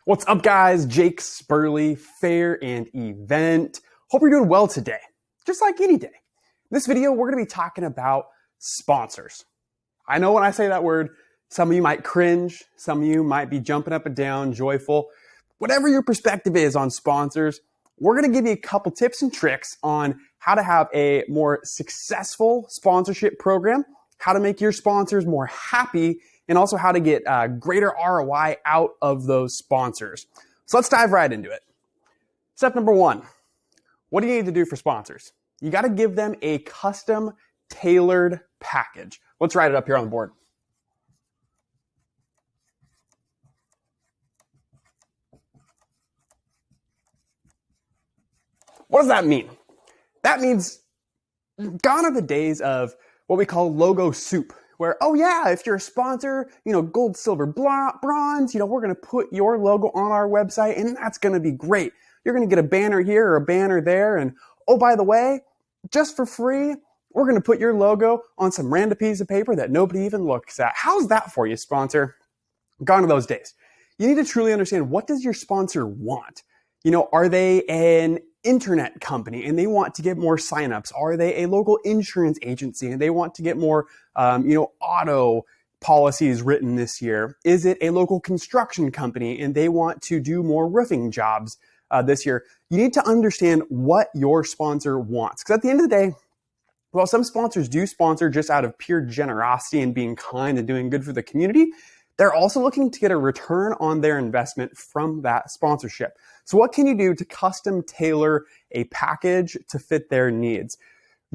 What's up, guys? Jake Spurley, Fair and Event. Hope you're doing well today, just like any day. In this video, we're going to be talking about sponsors. I know when I say that word, some of you might cringe, some of you might be jumping up and down, joyful. Whatever your perspective is on sponsors, we're going to give you a couple tips and tricks on how to have a more successful sponsorship program, how to make your sponsors more happy, and also how to get greater ROI out of those sponsors. So let's dive right into it. Step number one, what do you need to do for sponsors? You got to give them a custom tailored package. Let's write it up here on the board. What does that mean? That means gone are the days of what we call logo soup, where, oh yeah, if you're a sponsor, gold, silver, bronze, we're going to put your logo on our website and that's going to be great. You're going to get a banner here or a banner there. And oh, by the way, just for free, we're going to put your logo on some random piece of paper that nobody even looks at. How's that for you, sponsor? Gone are those days. You need to truly understand, what does your sponsor want? Are they an internet company and they want to get more signups? Are they a local insurance agency and they want to get more, auto policies written this year? Is it a local construction company and they want to do more roofing jobs this year? You need to understand what your sponsor wants. Because at the end of the day, while some sponsors do sponsor just out of pure generosity and being kind and doing good for the community, they're also looking to get a return on their investment from that sponsorship. So what can you do to custom tailor a package to fit their needs?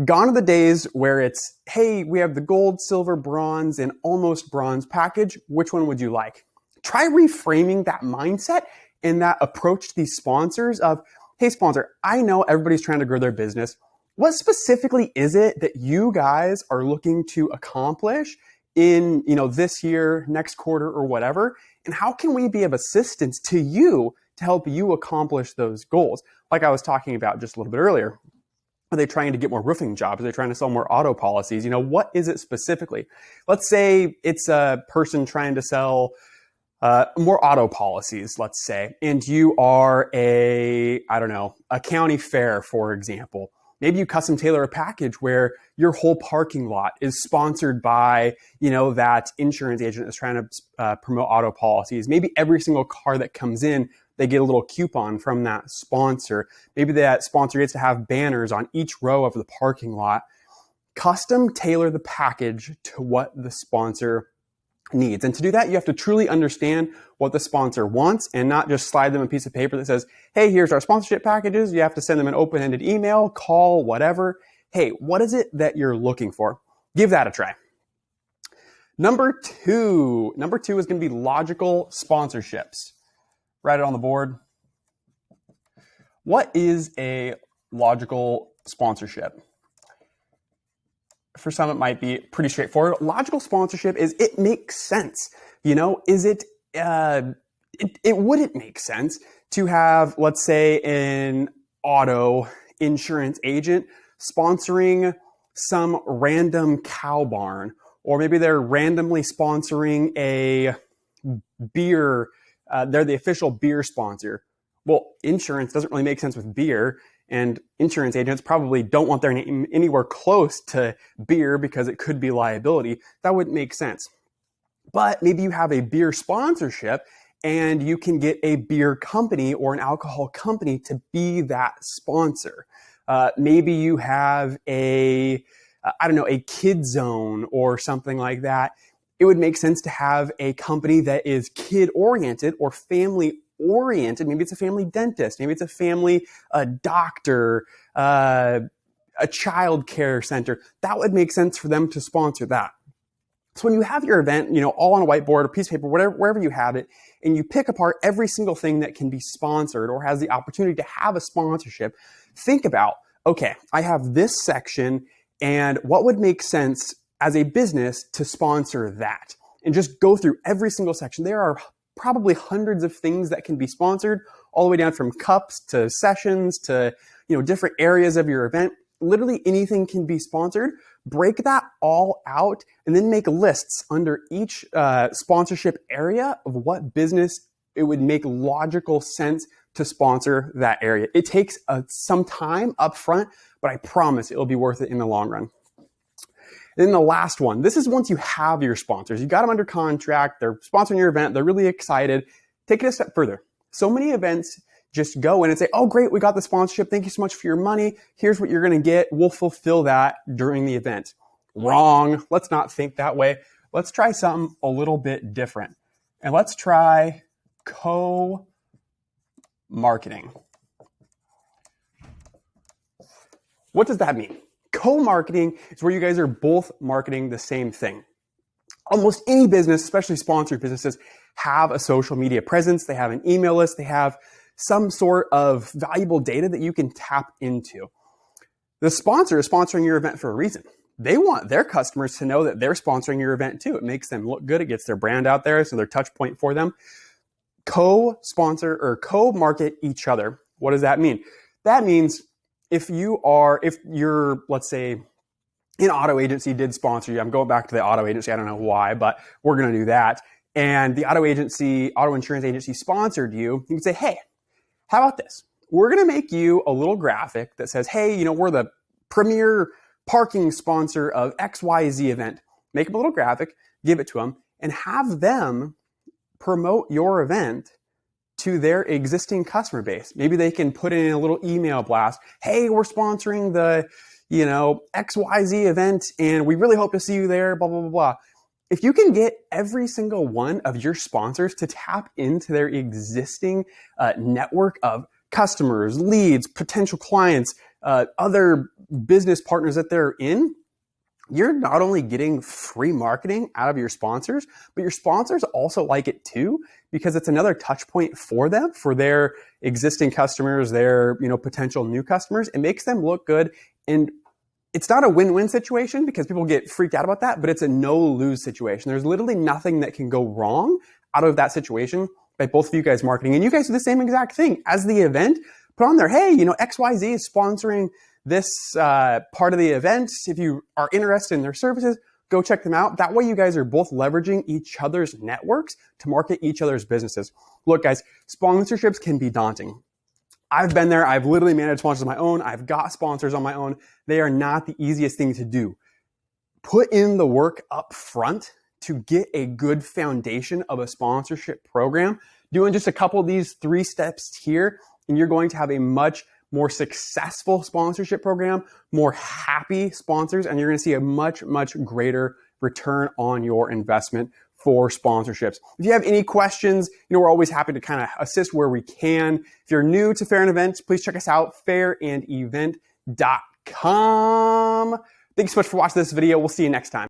Gone are the days where it's, hey, we have the gold, silver, bronze, and almost bronze package. Which one would you like? Try reframing that mindset and that approach to these sponsors of, hey, sponsor, I know everybody's trying to grow their business. What specifically is it that you guys are looking to accomplish in this year, next quarter, or whatever? And how can we be of assistance to you to help you accomplish those goals? Like I was talking about just a little bit earlier. Are they trying to get more roofing jobs? Are they trying to sell more auto policies? What is it specifically? Let's say it's a person trying to sell more auto policies, let's say, and you are a county fair, for example. Maybe you custom tailor a package where your whole parking lot is sponsored by, that insurance agent that's trying to promote auto policies. Maybe every single car that comes in, they get a little coupon from that sponsor. Maybe that sponsor gets to have banners on each row of the parking lot. Custom tailor the package to what the sponsor needs. And to do that, you have to truly understand what the sponsor wants and not just slide them a piece of paper that says, hey, here's our sponsorship packages. You have to send them an open-ended email, call, whatever. Hey, what is it that you're looking for? Give that a try. Number two is going to be logical sponsorships. Write it on the board. What is a logical sponsorship? For some, it might be pretty straightforward. Logical sponsorship is, it makes sense. Is it, it wouldn't make sense to have, let's say, an auto insurance agent sponsoring some random cow barn, or maybe they're randomly sponsoring a beer. They're the official beer sponsor. Well, insurance doesn't really make sense with beer. And insurance agents probably don't want their name anywhere close to beer because it could be liability. That wouldn't make sense. But maybe you have a beer sponsorship and you can get a beer company or an alcohol company to be that sponsor. Maybe you have a kid zone or something like that. It would make sense to have a company that is kid-oriented or family-oriented. Maybe it's a family dentist. Maybe it's a family doctor, a child care center. That would make sense for them to sponsor that. So when you have your event, all on a whiteboard or piece of paper, wherever you have it, and you pick apart every single thing that can be sponsored or has the opportunity to have a sponsorship, think about, okay, I have this section, and what would make sense as a business to sponsor that? And just go through every single section. There are probably hundreds of things that can be sponsored, all the way down from cups to sessions to different areas of your event. Literally anything can be sponsored. Break that all out and then make lists under each sponsorship area of what business it would make logical sense to sponsor that area. It takes some time up front, but I promise it will be worth it in the long run. And then the last one, this is once you have your sponsors. You got them under contract, they're sponsoring your event, they're really excited. Take it a step further. So many events just go in and say, oh, great, we got the sponsorship. Thank you so much for your money. Here's what you're going to get. We'll fulfill that during the event. Wrong. Let's not think that way. Let's try something a little bit different. And let's try co-marketing. What does that mean? Co-marketing is where you guys are both marketing the same thing. Almost any business, especially sponsored businesses, have a social media presence. They have an email list. They have some sort of valuable data that you can tap into. The sponsor is sponsoring your event for a reason. They want their customers to know that they're sponsoring your event too. It makes them look good. It gets their brand out there, so they're touch point for them. Co-sponsor or co-market each other. What does that mean? That means if you're, let's say, an auto agency did sponsor you. I'm going back to the auto agency. I don't know why, but we're going to do that. And the auto insurance agency sponsored you. You can say, hey, how about this? We're going to make you a little graphic that says, hey, we're the premier parking sponsor of XYZ event. Make them a little graphic, give it to them, and have them promote your event to their existing customer base. Maybe they can put in a little email blast. Hey, we're sponsoring the, XYZ event, and we really hope to see you there, blah, blah, blah, blah. If you can get every single one of your sponsors to tap into their existing network of customers, leads, potential clients, other business partners that they're in, you're not only getting free marketing out of your sponsors, but your sponsors also like it too, because it's another touch point for them, for their existing customers, their potential new customers. It makes them look good. And it's not a win-win situation because people get freaked out about that, but it's a no-lose situation. There's literally nothing that can go wrong out of that situation by both of you guys marketing. And you guys do the same exact thing. As the event, put on there, hey, XYZ is sponsoring this part of the event. If you are interested in their services, go check them out. That way you guys are both leveraging each other's networks to market each other's businesses. Look, guys, sponsorships can be daunting. I've been there. I've literally managed sponsors on my own. I've got sponsors on my own. They are not the easiest thing to do. Put in the work up front to get a good foundation of a sponsorship program. Doing just a couple of these 3 steps here, and you're going to have a much more successful sponsorship program, more happy sponsors, and you're going to see a much, much greater return on your investment for sponsorships. If you have any questions, we're always happy to kind of assist where we can. If you're new to Fair and Events, please check us out, fairandevent.com. Thanks so much for watching this video. We'll see you next time.